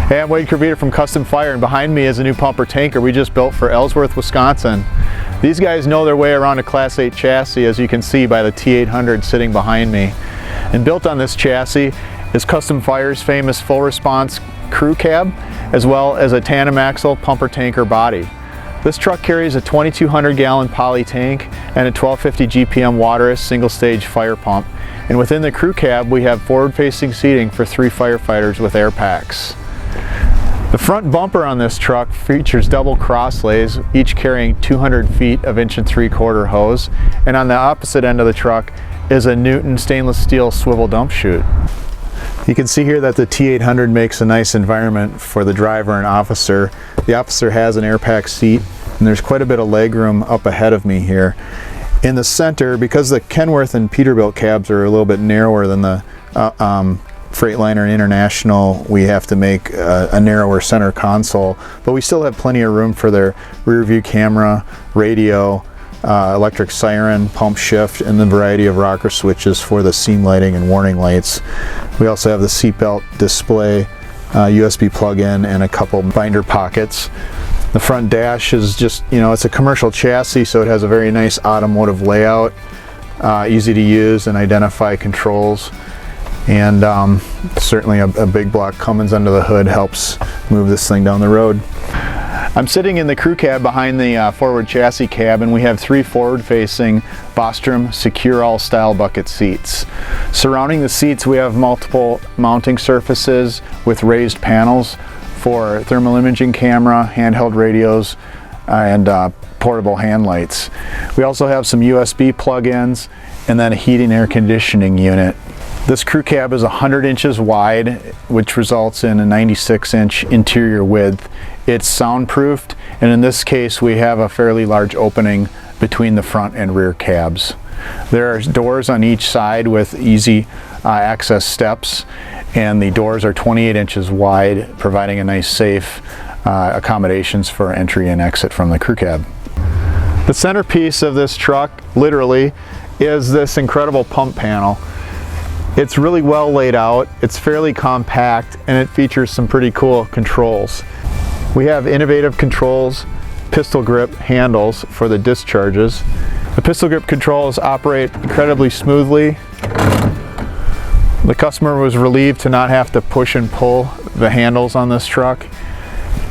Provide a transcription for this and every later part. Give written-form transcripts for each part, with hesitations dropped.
Hey, I'm Wayde Kirvida from CustomFIRE, and behind me is a new pumper tanker we just built for Ellsworth, Wisconsin. These guys know their way around a Class 8 chassis, as you can see by the T800 sitting behind me. And built on this chassis is CustomFIRE's famous full response crew cab, as well as a tandem axle pumper tanker body. This truck carries a 2,200 gallon poly tank and a 1250 GPM Waterous single stage fire pump. And within the crew cab we have forward facing seating for 3 firefighters with air packs. The front bumper on this truck features double crosslays, each carrying 200 feet of 1 3/4 hose, and on the opposite end of the truck is a Newton stainless steel swivel dump chute. You can see here that the T800 makes a nice environment for the driver and officer. The officer has an air pack seat, and there's quite a bit of leg room up ahead of me here. In the center, because the Kenworth and Peterbilt cabs are a little bit narrower than the Freightliner and International, we have to make a narrower center console, but we still have plenty of room for their rear view camera, radio, electric siren, pump shift, and the variety of rocker switches for the seam lighting and warning lights. We also have the seatbelt display, USB plug-in, and a couple binder pockets. The front dash is just, it's a commercial chassis, so it has a very nice automotive layout, easy to use and identify controls. And certainly a big block Cummins under the hood helps move this thing down the road. I'm sitting in the crew cab behind the forward chassis cab, and we have 3 forward-facing Bostrom Secure All style bucket seats. Surrounding the seats we have multiple mounting surfaces with raised panels for thermal imaging camera, handheld radios, and portable hand lights. We also have some USB plug-ins and then a heating air conditioning unit. This crew cab is 100 inches wide, which results in a 96-inch interior width. It's soundproofed, and in this case we have a fairly large opening between the front and rear cabs. There are doors on each side with easy access steps, and the doors are 28 inches wide, providing a nice safe accommodations for entry and exit from the crew cab. The centerpiece of this truck, literally, is this incredible pump panel. It's really well laid out, it's fairly compact, and it features some pretty cool controls. We have innovative controls, pistol grip handles for the discharges. The pistol grip controls operate incredibly smoothly. The customer was relieved to not have to push and pull the handles on this truck,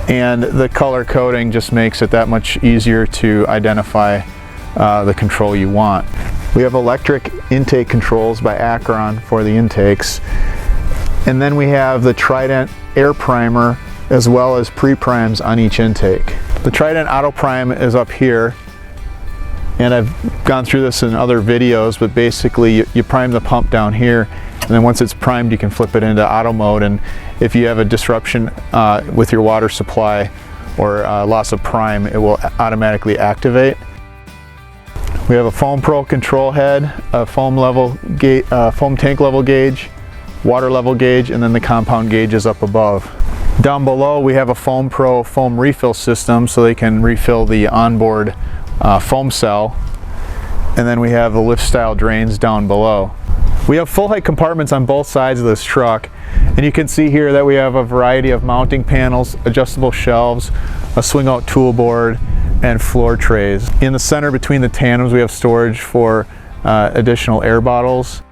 and the color coding just makes it that much easier to identify the control you want. We have electric intake controls by Acron for the intakes, and then we have the Trident air primer as well as pre-primes on each intake. The Trident auto prime is up here, and I've gone through this in other videos, but basically you prime the pump down here, and then once it's primed you can flip it into auto mode, and if you have a disruption with your water supply or loss of prime, it will automatically activate. We have a FoamPro control head, a foam tank level gauge, water level gauge, and then the compound gauge is up above. Down below we have a FoamPro foam refill system, so they can refill the onboard foam cell, and then we have the lift style drains down below. We have full height compartments on both sides of this truck, and you can see here that we have a variety of mounting panels, adjustable shelves, a swing out tool board, and floor trays. In the center between the tandems we have storage for additional air bottles.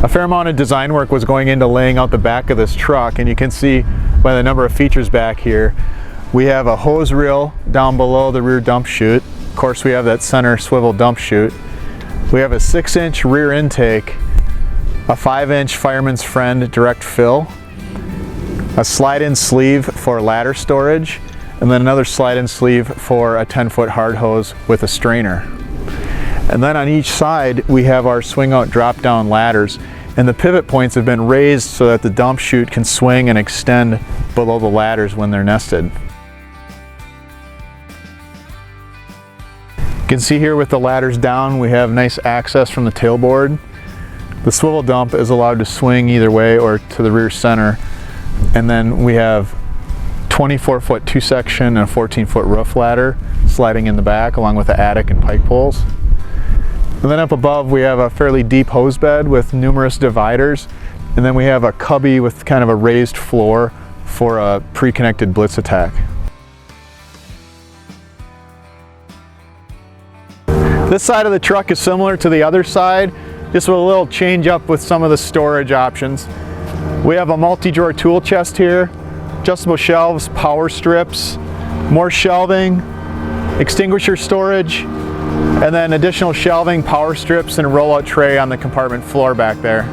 A fair amount of design work was going into laying out the back of this truck, and you can see by the number of features back here. We have a hose reel down below the rear dump chute. Of course we have that center swivel dump chute. We have a 6-inch rear intake, a 5-inch Fireman's Friend direct fill, a slide-in sleeve for ladder storage, and then another slide-in sleeve for a 10-foot hard hose with a strainer. And then on each side we have our swing-out drop-down ladders, and the pivot points have been raised so that the dump chute can swing and extend below the ladders when they're nested. You can see here with the ladders down we have nice access from the tailboard. The swivel dump is allowed to swing either way or to the rear center, and then we have 24-foot 2-section and a 14-foot roof ladder sliding in the back along with the attic and pike poles. And then up above we have a fairly deep hose bed with numerous dividers And then we have a cubby with kind of a raised floor for a pre-connected blitz attack. This side of the truck is similar to the other side, just with a little change up with some of the storage options. We have a multi-drawer tool chest here, adjustable shelves, power strips, more shelving, extinguisher storage, and then additional shelving, power strips, and a rollout tray on the compartment floor back there.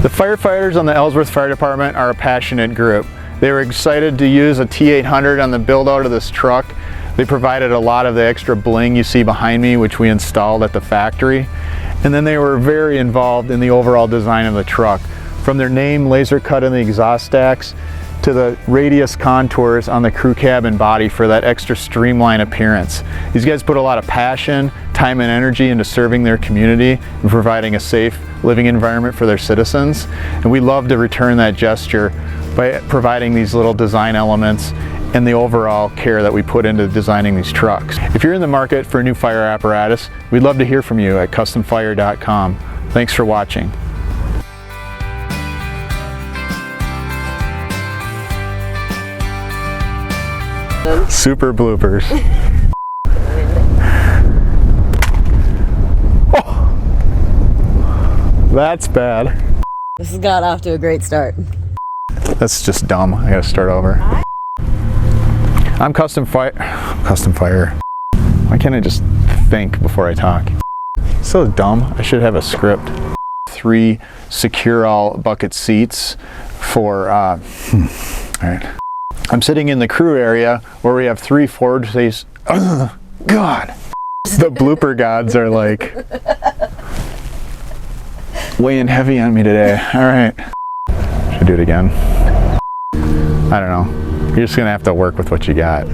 The firefighters on the Ellsworth Fire Department are a passionate group. They were excited to use a T800 on the build out of this truck. They provided a lot of the extra bling you see behind me, which we installed at the factory. And then they were very involved in the overall design of the truck. From their name laser cut in the exhaust stacks to the radius contours on the crew cabin body for that extra streamlined appearance. These guys put a lot of passion, time and energy into serving their community and providing a safe living environment for their citizens. And we love to return that gesture by providing these little design elements and the overall care that we put into designing these trucks. If you're in the market for a new fire apparatus, we'd love to hear from you at CustomFIRE.com. Thanks for watching. Super bloopers. Oh, that's bad. This has got off to a great start. That's just dumb. I gotta start over. I'm CustomFIRE. Why can't I just think before I talk? So dumb. I should have a script. 3 secure all bucket seats for, all right. I'm sitting in the crew area where we have 3 forward face. God. The blooper gods are like weighing heavy on me today. All right. Should I do it again? I don't know. You're just gonna have to work with what you got.